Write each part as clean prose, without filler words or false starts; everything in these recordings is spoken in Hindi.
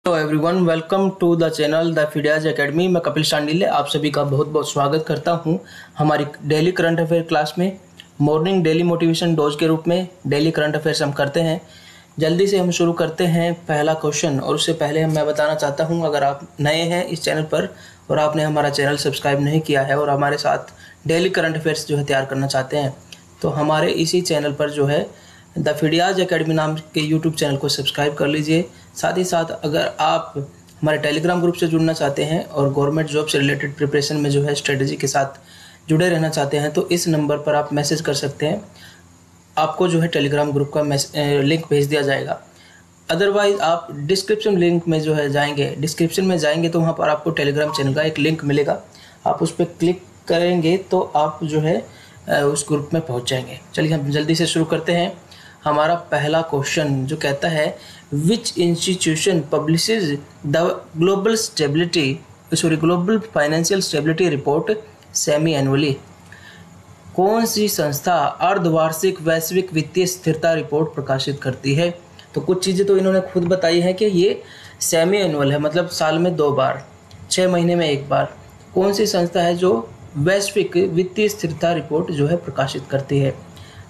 Hello everyone, welcome to the channel the फिडियाज एकेडमी। मैं कपिल शांडिल्य आप सभी का बहुत बहुत स्वागत करता हूं हमारी डेली करंट अफेयर क्लास में। मॉर्निंग डेली मोटिवेशन डोज के रूप में डेली करंट अफेयर्स हम करते हैं। जल्दी से हम शुरू करते हैं पहला क्वेश्चन। और उससे पहले मैं बताना चाहता हूं, अगर आप नए हैं इस चैनल पर और आपने हमारा चैनल सब्सक्राइब नहीं किया है और हमारे साथ डेली करंट अफेयर्स जो है तैयार करना चाहते हैं, तो हमारे इसी चैनल पर जो है द फिडियाज एकेडमी नाम के यूट्यूब चैनल को सब्सक्राइब कर लीजिए। साथ ही साथ अगर आप हमारे टेलीग्राम ग्रुप से जुड़ना चाहते हैं और गवर्नमेंट जॉब से रिलेटेड प्रिपरेशन में जो है स्ट्रेटजी के साथ जुड़े रहना चाहते हैं, तो इस नंबर पर आप मैसेज कर सकते हैं। आपको जो है टेलीग्राम ग्रुप का लिंक भेज दिया जाएगा। अदरवाइज आप डिस्क्रिप्शन लिंक में जो है डिस्क्रिप्शन में जाएंगे तो वहाँ पर आपको टेलीग्राम चैनल का एक लिंक मिलेगा। आप उस पर क्लिक करेंगे तो आप जो है उस ग्रुप में पहुँच जाएंगे। चलिए हम जल्दी से शुरू करते हैं। हमारा पहला क्वेश्चन जो कहता है, विच institution publishes the global financial stability report semi annually. कौन सी संस्था अर्धवार्षिक वैश्विक वित्तीय स्थिरता रिपोर्ट प्रकाशित करती है? तो कुछ चीज़ें तो इन्होंने खुद बताई है कि ये सेमी एनुअल है, मतलब साल में 2 बार, 6 महीने में 1 बार। कौन सी संस्था है जो वैश्विक वित्तीय स्थिरता रिपोर्ट जो है प्रकाशित करती है?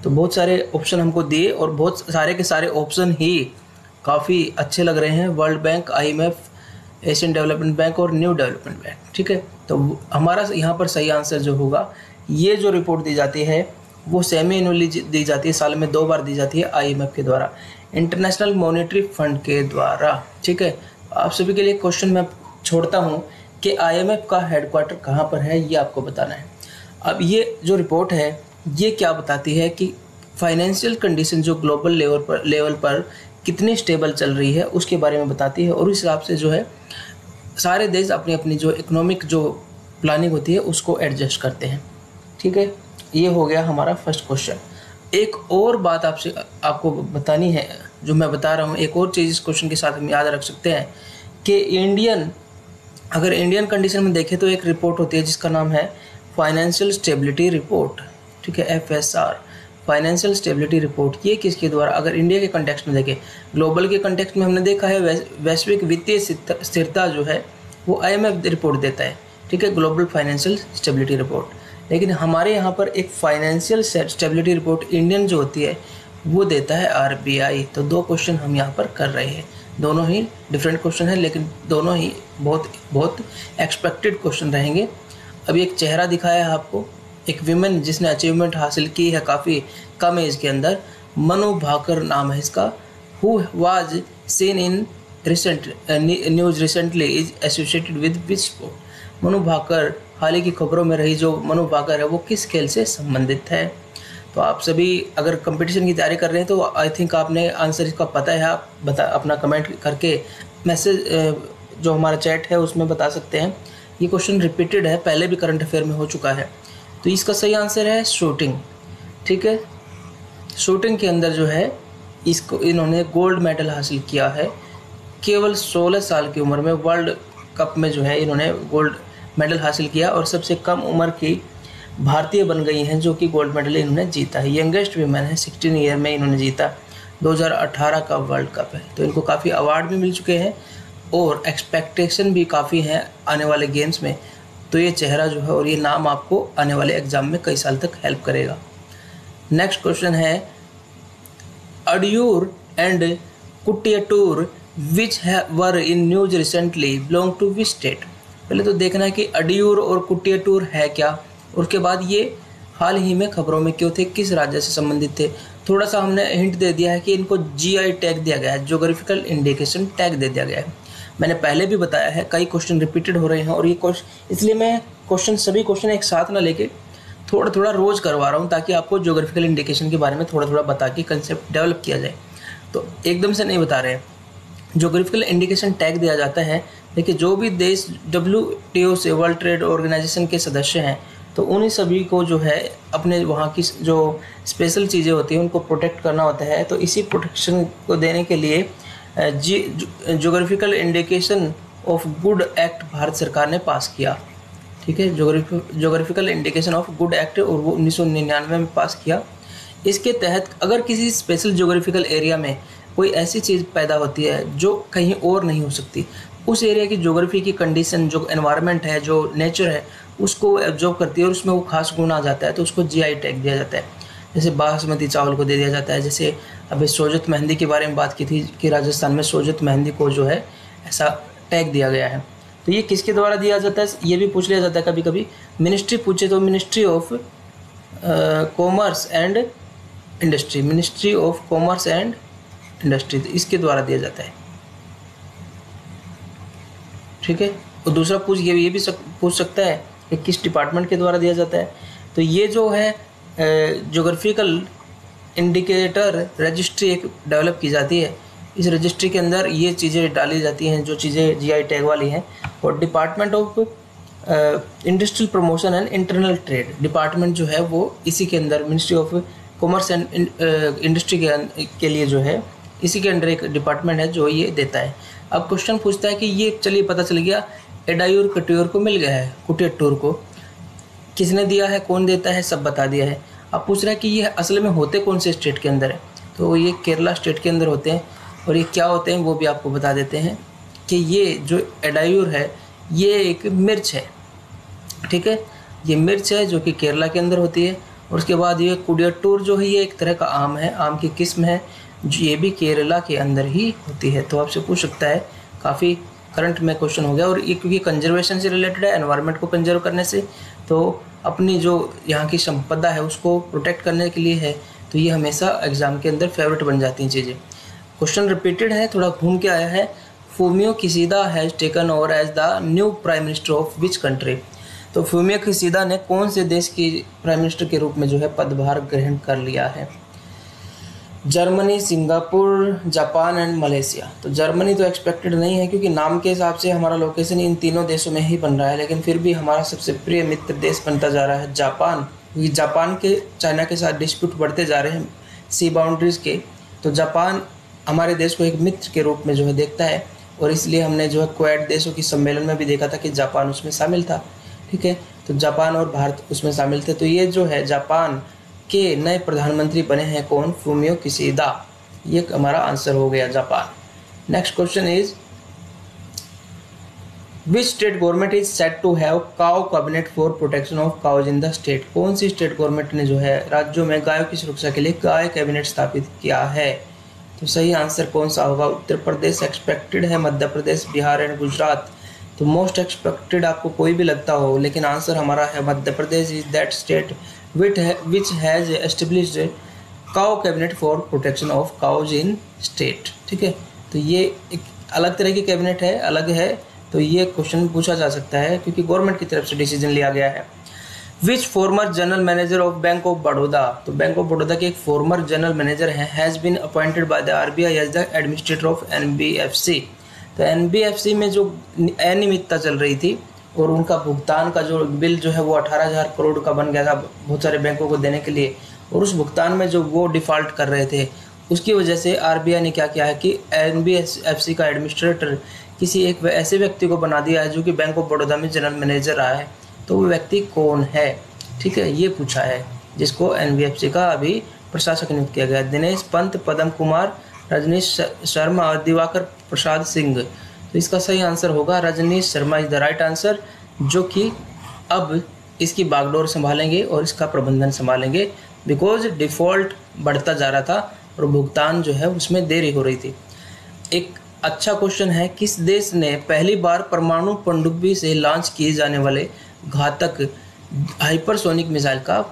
तो बहुत सारे ऑप्शन हमको दिए और बहुत सारे के सारे ऑप्शन ही काफ़ी अच्छे लग रहे हैं। World bank, IMF, Asian development bank और न्यू डेवलपमेंट बैंक। ठीक है, तो हमारा यहाँ पर सही आंसर जो होगा, ये जो रिपोर्ट दी जाती है वो सेमी एनुअली दी जाती है, साल में 2 बार दी जाती है IMF के द्वारा, इंटरनेशनल मॉनेटरी फंड के द्वारा। ठीक है, आप सभी के लिए क्वेश्चन मैं छोड़ता हूँ कि IMF का हेडक्वार्टर कहाँ पर है, ये आपको बताना है। अब ये जो रिपोर्ट है ये क्या बताती है कि फाइनेंशियल कंडीशन जो ग्लोबल लेवल पर कितनी स्टेबल चल रही है उसके बारे में बताती है। और इस हिसाब से जो है सारे देश अपनी अपनी जो इकोनॉमिक जो प्लानिंग होती है उसको एडजस्ट करते हैं। ठीक है, ये हो गया हमारा फर्स्ट क्वेश्चन। एक और बात आपको बतानी है जो मैं बता रहा हूँ, एक और चीज़ इस क्वेश्चन के साथ हम याद रख सकते हैं कि अगर इंडियन कंडीशन में देखें तो एक रिपोर्ट होती है जिसका नाम है फाइनेंशियल स्टेबिलिटी रिपोर्ट। ठीक है, FSR, फाइनेंशियल स्टेबिलिटी रिपोर्ट। ये किसके द्वारा, अगर इंडिया के कंटेक्स्ट में देखें, ग्लोबल के कंटेक्स्ट में हमने देखा है वैश्विक वित्तीय स्थिरता जो है वो IMF रिपोर्ट देता है। ठीक है, ग्लोबल फाइनेंशियल स्टेबिलिटी रिपोर्ट। लेकिन हमारे यहाँ पर एक फाइनेंशियल स्टेबिलिटी रिपोर्ट इंडियन जो होती है वो देता है RBI। तो 2 क्वेश्चन हम यहाँ पर कर रहे हैं, दोनों ही डिफरेंट क्वेश्चन है लेकिन दोनों ही बहुत बहुत एक्सपेक्टेड क्वेश्चन रहेंगे। अभी एक चेहरा दिखाया है आपको, एक विमेन जिसने अचीवमेंट हासिल की है काफ़ी कम एज के अंदर, मनु भाकर नाम है इसका, who was seen in news recently is associated with which sport. Manu Bhaker हाल ही की खबरों में रही जो मनु भाकर है वो किस खेल से संबंधित है? तो आप सभी अगर कंपटीशन की तैयारी कर रहे हैं तो आई थिंक आपने आंसर इसका पता है। आप अपना कमेंट करके मैसेज जो हमारा चैट है उसमें बता सकते हैं। ये क्वेश्चन रिपीटेड है, पहले भी करंट अफेयर में हो चुका है। तो इसका सही आंसर है शूटिंग। ठीक है, शूटिंग के अंदर जो है इन्होंने गोल्ड मेडल हासिल किया है। केवल 16 साल की उम्र में वर्ल्ड कप में जो है इन्होंने गोल्ड मेडल हासिल किया और सबसे कम उम्र की भारतीय बन गई हैं जो कि गोल्ड मेडल इन्होंने जीता है। यंगेस्ट वीमेन है, 16 ईयर में इन्होंने जीता। 2018 का वर्ल्ड कप है। तो इनको काफ़ी अवार्ड भी मिल चुके हैं और एक्सपेक्टेशन भी काफ़ी हैं आने वाले गेम्स में। तो ये चेहरा जो है और ये नाम आपको आने वाले एग्जाम में कई साल तक हेल्प करेगा। नेक्स्ट क्वेश्चन है, Adiyur and Kutiyatur which were in news recently belong to which state. पहले तो देखना है कि अडियूर और कुटियाटूर है क्या, उसके बाद ये हाल ही में खबरों में क्यों थे, किस राज्य से संबंधित थे। थोड़ा सा हमने हिंट दे दिया है कि इनको GI टैग दिया गया है, जोग्राफिकल इंडिकेशन टैग दे दिया गया है। मैंने पहले भी बताया है, कई क्वेश्चन रिपीटेड हो रहे हैं और ये क्वेश्चन, इसलिए मैं सभी क्वेश्चन एक साथ ना लेके थोड़ा थोड़ा रोज करवा रहा हूँ ताकि आपको ज्योग्राफिकल इंडिकेशन के बारे में थोड़ा थोड़ा बता के कंसेप्ट डेवलप किया जाए। तो एकदम से नहीं बता रहे हैं। ज्योग्राफिकल इंडिकेशन टैग दिया जाता है। देखिए, जो भी देश WTO से, वर्ल्ड ट्रेड ऑर्गेनाइजेशन के सदस्य हैं, तो उन्हीं सभी को जो है अपने वहाँ की जो स्पेशल चीज़ें होती हैं उनको प्रोटेक्ट करना होता है। तो इसी प्रोटेक्शन को देने के लिए geographical indication of good act Bharat सरकार ने पास किया। ठीक है, geographical indication of good act, और वो 1999 में पास किया। इसके तहत अगर किसी स्पेशल ज्योग्राफिकल एरिया में कोई ऐसी चीज़ पैदा होती है जो कहीं और नहीं हो सकती, उस एरिया की ज्योग्राफी की कंडीशन, जो एनवायरनमेंट है, जो नेचर है, उसको एब्जॉर्ब करती है और उसमें वो खास गुण आ जाता है, तो उसको जीआई टैग दिया जाता है। जैसे बासमती चावल को दे दिया जाता है। जैसे अभी सोजत मेहंदी के बारे में बात की थी कि राजस्थान में सोजत मेहंदी को जो है ऐसा टैग दिया गया है। तो ये किसके द्वारा दिया जाता है, ये भी पूछ लिया जाता है कभी कभी। मिनिस्ट्री पूछे तो ministry of commerce and industry, ministry of commerce and industry, इसके द्वारा दिया जाता है। ठीक है। और दूसरा ये भी पूछ सकता है कि किस डिपार्टमेंट के द्वारा दिया जाता है। तो ये जो है ज्योग्राफिकल इंडिकेटर रजिस्ट्री एक डेवलप की जाती है। इस रजिस्ट्री के अंदर ये चीज़ें डाली जाती हैं जो चीज़ें जीआई टैग वाली हैं। और department of industrial promotion and internal trade department जो है वो इसी के अंदर, ministry of commerce and industry के लिए जो है इसी के अंडर एक डिपार्टमेंट है जो ये देता है। अब क्वेश्चन पूछता है कि ये, चलिए पता चल गया एडायूर कट्यूर को मिल गया है, कुटियट्टूर को किसने दिया है, कौन देता है, सब बता दिया है। अब पूछ रहा है कि ये असल में होते कौन से स्टेट के अंदर है, तो ये केरला स्टेट के अंदर होते हैं। और ये क्या होते हैं वो भी आपको बता देते हैं कि ये जो एडायूर है ये एक मिर्च है। ठीक है, ये मिर्च है जो कि केरला के अंदर होती है। और उसके बाद ये कुडियट्टूर जो है ये एक तरह का आम है, आम की किस्म है, जो ये भी केरला के अंदर ही होती है। तो आपसे पूछ सकता है, काफ़ी करंट में क्वेश्चन हो गया। और ये क्योंकि कंजर्वेशन से रिलेटेड है, एनवायरनमेंट को कंजर्व करने से, तो अपनी जो यहाँ की संपदा है उसको प्रोटेक्ट करने के लिए है, तो ये हमेशा एग्जाम के अंदर फेवरेट बन जाती हैं चीज़ें। क्वेश्चन रिपीटेड है, थोड़ा घूम के आया है। Fumio Kishida has taken over as the new prime minister of which country. तो फूमियो किसीदा ने कौन से देश की प्राइम मिनिस्टर के रूप में जो है पदभार ग्रहण कर लिया है। Germany, Singapore, Japan and Malaysia. तो जर्मनी तो एक्सपेक्टेड नहीं है क्योंकि नाम के हिसाब से हमारा लोकेशन इन तीनों देशों में ही बन रहा है, लेकिन फिर भी हमारा सबसे प्रिय मित्र देश बनता जा रहा है जापान, क्योंकि जापान के चाइना के साथ डिस्प्यूट बढ़ते जा रहे हैं सी बाउंड्रीज के। तो जापान हमारे देश को एक मित्र के रूप में जो है देखता है, और इसलिए हमने जो है क्वाड देशों की सम्मेलन में भी देखा था कि जापान उसमें शामिल था। ठीक है, तो जापान और भारत उसमें शामिल थे। तो ये जो है जापान के नए प्रधानमंत्री बने हैं कौन, फूमियो किसीदा। ये हमारा आंसर हो गया Japan. Next question is which state government is set to have cow cabinet for protection of cows in the state. कौन सी स्टेट गवर्नमेंट ने जो है राज्यों में गायों की सुरक्षा के लिए गाय कैबिनेट स्थापित किया है। तो सही आंसर कौन सा होगा, उत्तर प्रदेश एक्सपेक्टेड है, मध्य प्रदेश, बिहार एंड गुजरात। तो मोस्ट एक्सपेक्टेड आपको कोई भी लगता हो, लेकिन आंसर हमारा है Madhya Pradesh is that state which has established cow cabinet for protection of cows in state। ठीक है, तो ये एक अलग तरह की कैबिनेट है, अलग है। तो ये क्वेश्चन पूछा जा सकता है क्योंकि गवर्नमेंट की तरफ से डिसीजन लिया गया है। Which former general manager of bank of Baroda. तो बैंक ऑफ बड़ौदा के एक फॉर्मर जनरल मैनेजर हैं, has been appointed by the RBI as the administrator of NBFC. तो एनबीएफसी में जो अनियमितता चल रही थी और उनका भुगतान का जो बिल जो है वो 18,000 करोड़ का बन गया था बहुत सारे बैंकों को देने के लिए, और उस भुगतान में जो वो डिफ़ॉल्ट कर रहे थे उसकी वजह से आरबीआई ने क्या किया है कि एनबीएफसी का एडमिनिस्ट्रेटर किसी एक ऐसे व्यक्ति को बना दिया है जो कि बैंक ऑफ बड़ौदा में जनरल मैनेजर रहा है। तो वो व्यक्ति कौन है, ठीक है, ये पूछा है, जिसको एनबीएफसी का अभी प्रशासक नियुक्त किया गया। दिनेश पंत, पदम कुमार, रजनीश शर्मा और दिवाकर प्रसाद सिंह। तो इसका सही आंसर होगा Rajneesh Sharma is the right answer, जो कि अब इसकी बागडोर संभालेंगे और इसका प्रबंधन संभालेंगे, बिकॉज डिफ़ॉल्ट बढ़ता जा रहा था और भुगतान जो है उसमें देरी हो रही थी। एक अच्छा क्वेश्चन है, किस देश ने पहली बार परमाणु पनडुब्बी से लॉन्च किए जाने वाले घातक हाइपरसोनिक मिसाइल का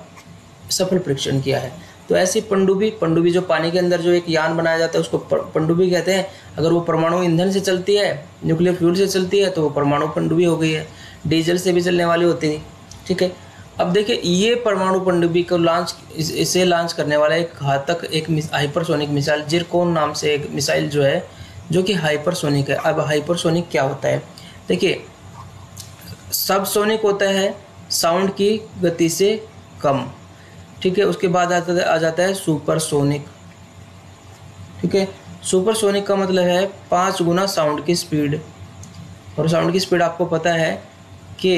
सफल परीक्षण किया है। तो ऐसी पनडुब्बी जो पानी के अंदर जो एक यान बनाया जाता है उसको पनडुब्बी कहते हैं। अगर वो परमाणु ईंधन से चलती है, न्यूक्लियर फ्यूल से चलती है, तो वो परमाणु पनडुब्बी हो गई है। डीजल से भी चलने वाली होती थी। ठीक है, अब देखिए ये परमाणु पनडुब्बी को इसे लॉन्च करने वाला एक घातक एक हाइपरसोनिक मिसाइल जिरकोन नाम से एक मिसाइल जो है जो कि हाइपरसोनिक है। अब हाइपरसोनिक क्या होता है, देखिए सबसोनिक होता है साउंड की गति से कम। ठीक है, उसके बाद आ जाता है सुपरसोनिक। ठीक है, सुपरसोनिक का मतलब है 5 गुना साउंड की स्पीड, और साउंड की स्पीड आपको पता है कि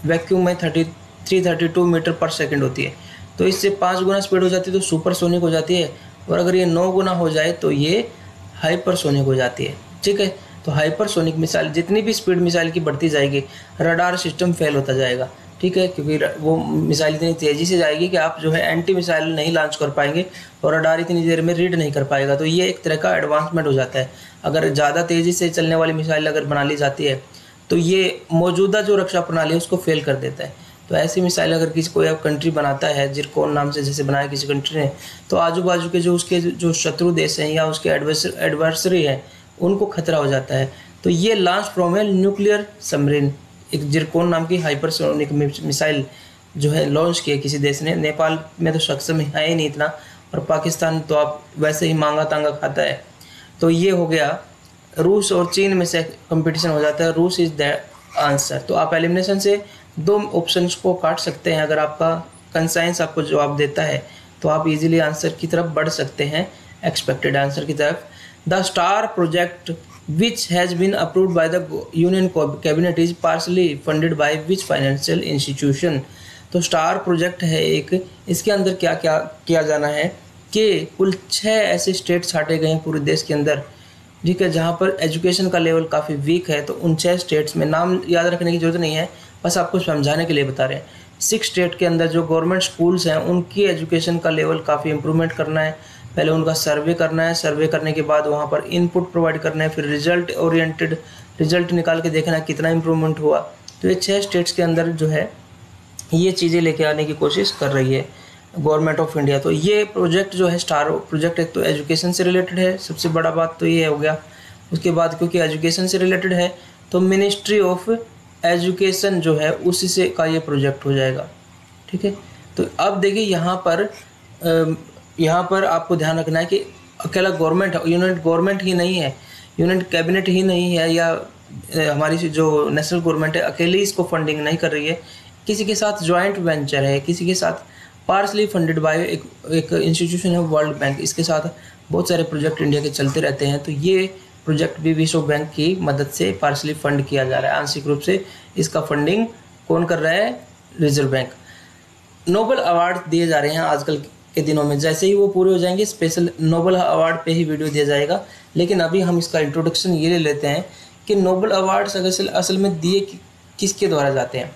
वैक्यूम में 332 मीटर पर सेकंड होती है। तो इससे 5 गुना स्पीड हो जाती है तो सुपरसोनिक हो जाती है। और अगर ये 9 गुना हो जाए तो ये हाइपरसोनिक हो जाती है। ठीक है, तो हाइपरसोनिक मिसाइल, जितनी भी स्पीड मिसाइल की बढ़ती जाएगी रडार सिस्टम फेल होता जाएगा। ठीक है, क्योंकि वो मिसाइल इतनी तेज़ी से जाएगी कि आप जो है एंटी मिसाइल नहीं लॉन्च कर पाएंगे और रडार इतनी देर में रीड नहीं कर पाएगा। तो ये एक तरह का एडवांसमेंट हो जाता है। अगर ज़्यादा तेज़ी से चलने वाली मिसाइल अगर बना ली जाती है तो ये मौजूदा जो रक्षा प्रणाली है उसको फेल कर देता है। तो ऐसी मिसाइल अगर किसी कोई कंट्री बनाता है, जिरकोन नाम से जैसे बनाया किसी कंट्री ने, तो आजू बाजू के जो उसके जो शत्रु देश हैं या उसके एडवर्सरी हैं उनको खतरा हो जाता है। तो ये launch from a nuclear submarine, एक जिरकोन नाम की हाइपरसोनिक मिसाइल जो है लॉन्च किया किसी देश ने। नेपाल में तो सक्षम है ही नहीं इतना, और पाकिस्तान तो आप वैसे ही मांगा तांगा खाता है। तो ये हो गया, रूस और चीन में से कंपटीशन हो जाता है, रूस इज़ द आंसर। तो आप एलिमिनेशन से 2 ऑप्शंस को काट सकते हैं। अगर आपका कंसाइंस आपको जवाब देता है तो आप इजीली आंसर की तरफ बढ़ सकते हैं, एक्सपेक्टेड आंसर की तरफ। The star project which has been approved by the union cabinet is partially funded by which financial institution. तो स्टार प्रोजेक्ट है एक, इसके अंदर क्या क्या किया जाना है कि कुल 6 ऐसे स्टेट छाटे गए हैं पूरे देश के अंदर। ठीक है, जहाँ पर एजुकेशन का लेवल काफ़ी वीक है। तो उन 6 स्टेट्स में, नाम याद रखने की जरूरत नहीं है, बस आपको समझाने के लिए बता रहे हैं। 6 स्टेट के अंदर जो गवर्नमेंट स्कूल्स हैं उनकी एजुकेशन का लेवल काफ़ी इंप्रूवमेंट करना है। पहले उनका सर्वे करना है, सर्वे करने के बाद वहाँ पर इनपुट प्रोवाइड करना है, फिर रिजल्ट ओरिएंटेड रिजल्ट निकाल के देखना है कितना इंप्रूवमेंट हुआ। तो ये 6 स्टेट्स के अंदर जो है ये चीज़ें लेके आने की कोशिश कर रही है गवर्नमेंट ऑफ इंडिया। तो ये प्रोजेक्ट जो है स्टार प्रोजेक्ट, एक तो एजुकेशन से रिलेटेड है, सबसे बड़ा बात तो ये हो गया। उसके बाद क्योंकि एजुकेशन से रिलेटेड है तो मिनिस्ट्री ऑफ एजुकेशन जो है उसी से का ये प्रोजेक्ट हो जाएगा। ठीक है, तो अब देखिए यहाँ पर आपको ध्यान रखना है कि अकेला गवर्नमेंट, यूनिट गवर्नमेंट ही नहीं है, यूनिट कैबिनेट ही नहीं है, या हमारी जो नेशनल गवर्नमेंट है अकेली इसको फंडिंग नहीं कर रही है, किसी के साथ जॉइंट वेंचर है, किसी के साथ पार्सली फंडेड बाय एक इंस्टीट्यूशन है वर्ल्ड बैंक। इसके साथ बहुत सारे प्रोजेक्ट इंडिया के चलते रहते हैं। तो ये प्रोजेक्ट भी विश्व बैंक की मदद से पार्सली फंड किया जा रहा है। आंशिक रूप से इसका फंडिंग कौन कर रहा है? Reserve bank. नोबेल अवार्ड दिए जा रहे हैं आजकल के दिनों में, जैसे ही वो पूरे हो जाएंगे स्पेशल नोबेल अवार्ड पे ही वीडियो दिया जाएगा। लेकिन अभी हम इसका इंट्रोडक्शन ये ले लेते हैं कि नोबेल अवार्ड्स असल में दिए किसके द्वारा जाते हैं।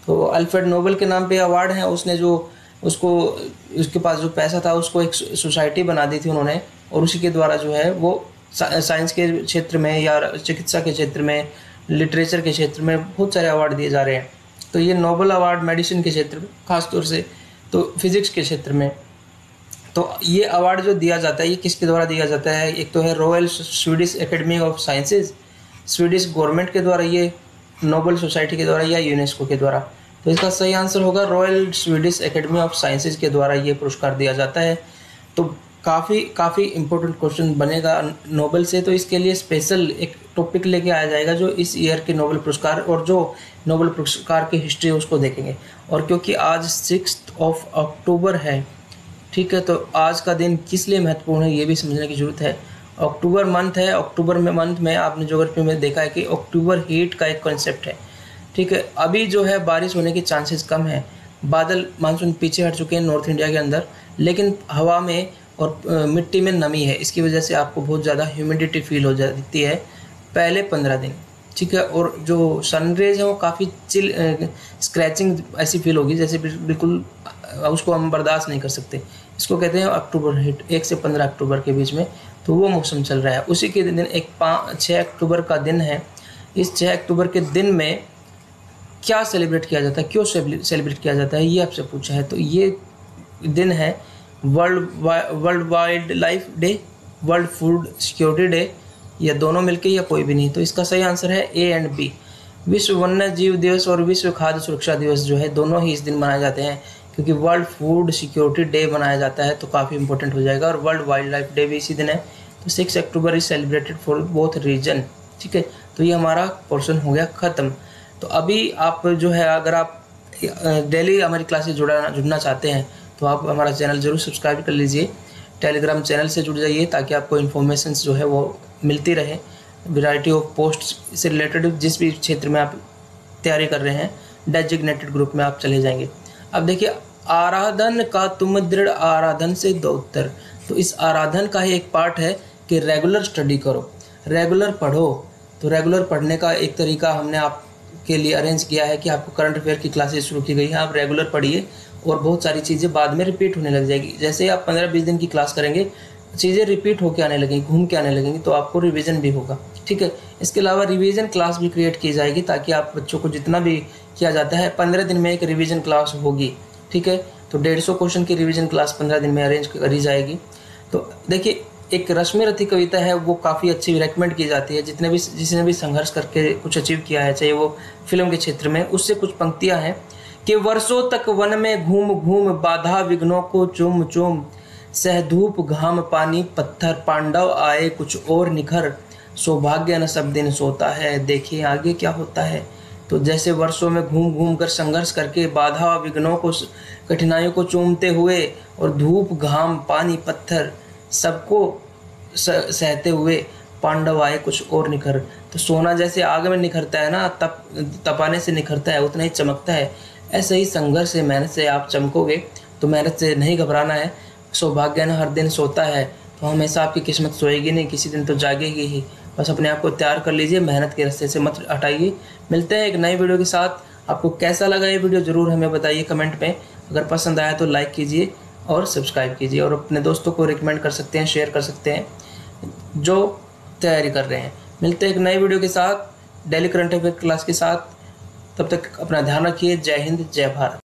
तो अल्फ्रेड नोबेल के नाम पे अवार्ड है, उसने जो उसके पास जो पैसा था उसको एक सोसाइटी बना दी थी उन्होंने, और उसी के द्वारा जो है वो साइंस के क्षेत्र में या चिकित्सा के क्षेत्र में, लिटरेचर के क्षेत्र में बहुत सारे अवार्ड दिए जा रहे हैं। तो ये नोबेल अवार्ड मेडिसिन के क्षेत्र में, खासतौर से तो फिजिक्स के क्षेत्र में, तो ये अवार्ड जो दिया जाता है ये किसके द्वारा दिया जाता है? एक तो है royal Swedish academy of sciences, Swedish government के द्वारा, ये नोबेल सोसाइटी के द्वारा या यूनेस्को के द्वारा। तो इसका सही आंसर होगा royal Swedish academy of sciences के द्वारा ये पुरस्कार दिया जाता है। तो काफ़ी इंपॉर्टेंट क्वेश्चन बनेगा नोबेल से, तो इसके लिए स्पेशल एक टॉपिक लेके आया जाएगा जो इस ईयर के नोबेल पुरस्कार और जो नोबेल पुरस्कार की हिस्ट्री उसको देखेंगे। और क्योंकि आज 6 अक्टूबर है, ठीक है, तो आज का दिन किस लिए महत्वपूर्ण है ये भी समझने की ज़रूरत है। अक्टूबर मंथ है, अक्टूबर में मंथ में आपने ज्योग्राफी में देखा है कि अक्टूबर हीट का एक कॉन्सेप्ट है। ठीक है, अभी जो है बारिश होने के चांसेस कम है, बादल मानसून पीछे हट चुके हैं नॉर्थ इंडिया के अंदर, लेकिन हवा में और मिट्टी में नमी है, इसकी वजह से आपको बहुत ज़्यादा ह्यूमिडिटी फील हो जाती है पहले 15 दिन। ठीक है, और जो सनरेज है वो काफ़ी चिल स्क्रैचिंग ऐसी फील होगी जैसे बिल्कुल उसको हम बर्दाश्त नहीं कर सकते। इसको कहते हैं अक्टूबर हीट, 1 से 15 अक्टूबर के बीच में, तो वो मौसम चल रहा है। उसी के दिन 6 अक्टूबर का दिन है। इस 6 अक्टूबर के दिन में क्या सेलिब्रेट किया जाता है, क्यों सेलिब्रेट किया जाता है, ये आपसे पूछा है। तो ये दिन है world wild life day, world food security day, या दोनों मिलके या कोई भी नहीं। तो इसका सही आंसर है ए एंड बी। विश्व वन्य जीव दिवस और विश्व खाद्य सुरक्षा दिवस जो है दोनों ही इस दिन मनाए जाते हैं, क्योंकि वर्ल्ड फूड सिक्योरिटी डे मनाया जाता है तो काफ़ी इंपॉर्टेंट हो जाएगा। और वर्ल्ड वाइल्ड लाइफ डे भी इसी दिन है। तो 6 October is celebrated for both reason. ठीक है, तो ये हमारा पोर्शन हो गया ख़त्म। तो अभी आप जो है अगर आप डेली हमारी क्लास से जुड़ना चाहते हैं तो आप हमारा चैनल ज़रूर सब्सक्राइब कर लीजिए, टेलीग्राम चैनल से जुड़ जाइए ताकि आपको इन्फॉर्मेशन जो है वो मिलती रहे, वैरायटी ऑफ पोस्ट से रिलेटेड जिस भी क्षेत्र में आप तैयारी कर रहे हैं डेजिग्नेटेड ग्रुप में आप चले जाएंगे। अब देखिए, आराधन का तुम दृढ़ आराधन से दो उत्तर। तो इस आराधन का ही एक पार्ट है कि रेगुलर स्टडी करो, रेगुलर पढ़ो। तो रेगुलर पढ़ने का एक तरीका हमने आपके लिए अरेंज किया है कि आपको करंट अफेयर की क्लासेस शुरू की गई हैं, आप रेगुलर पढ़िए और बहुत सारी चीज़ें बाद में रिपीट होने लग जाएगी। जैसे ही आप 15-20 दिन की क्लास करेंगे, चीज़ें रिपीट होकर आने लगेंगी, घूम के आने लगेंगी, तो आपको रिवीजन भी होगा। ठीक है, इसके अलावा रिवीजन क्लास भी क्रिएट की जाएगी ताकि आप बच्चों को जितना भी किया जाता है 15 दिन में एक रिवीजन क्लास होगी। ठीक है, तो 150 क्वेश्चन की रिवीजन क्लास 15 दिन में अरेंज करी जाएगी। तो देखिए, एक रश्मि रथी कविता है, वो काफ़ी अच्छी रिकमेंड की जाती है। जिसने भी संघर्ष करके कुछ अचीव किया है, चाहे वो फिल्म के क्षेत्र में, उससे कुछ पंक्तियां हैं कि वर्षों तक वन में घूम घूम बाधा विघ्नों को चूम चूम, सह धूप घाम पानी पत्थर, पांडव आए कुछ और निखर, सौभाग्य न सब दिन सोता है, देखिए आगे क्या होता है। तो जैसे वर्षों में घूम घूम कर संघर्ष करके बाधा विघ्नों को, कठिनाइयों को चूमते हुए और धूप घाम पानी पत्थर सबको सहते हुए पांडव आए कुछ और निखर। तो सोना जैसे आग में निखरता है ना, तपाने से निखरता है, उतना ही चमकता है। ऐसे ही संघर्ष से, मेहनत से आप चमकोगे। तो मेहनत से नहीं घबराना है। सौभाग्य न हर दिन सोता है, तो हमेशा आपकी किस्मत सोएगी नहीं, किसी दिन तो जागेगी ही। बस अपने आप को तैयार कर लीजिए, मेहनत के रास्ते से मत हटाइए। मिलते हैं एक नई वीडियो के साथ। आपको कैसा लगा ये वीडियो ज़रूर हमें बताइए कमेंट में। अगर पसंद आया तो लाइक कीजिए और सब्सक्राइब कीजिए, और अपने दोस्तों को रिकमेंड कर सकते हैं, शेयर कर सकते हैं जो तैयारी कर रहे हैं। मिलते हैं एक नई वीडियो के साथ, डेली करंट अफेयर क्लास के साथ। तब तक अपना ध्यान रखिए। जय हिंद, जय भारत।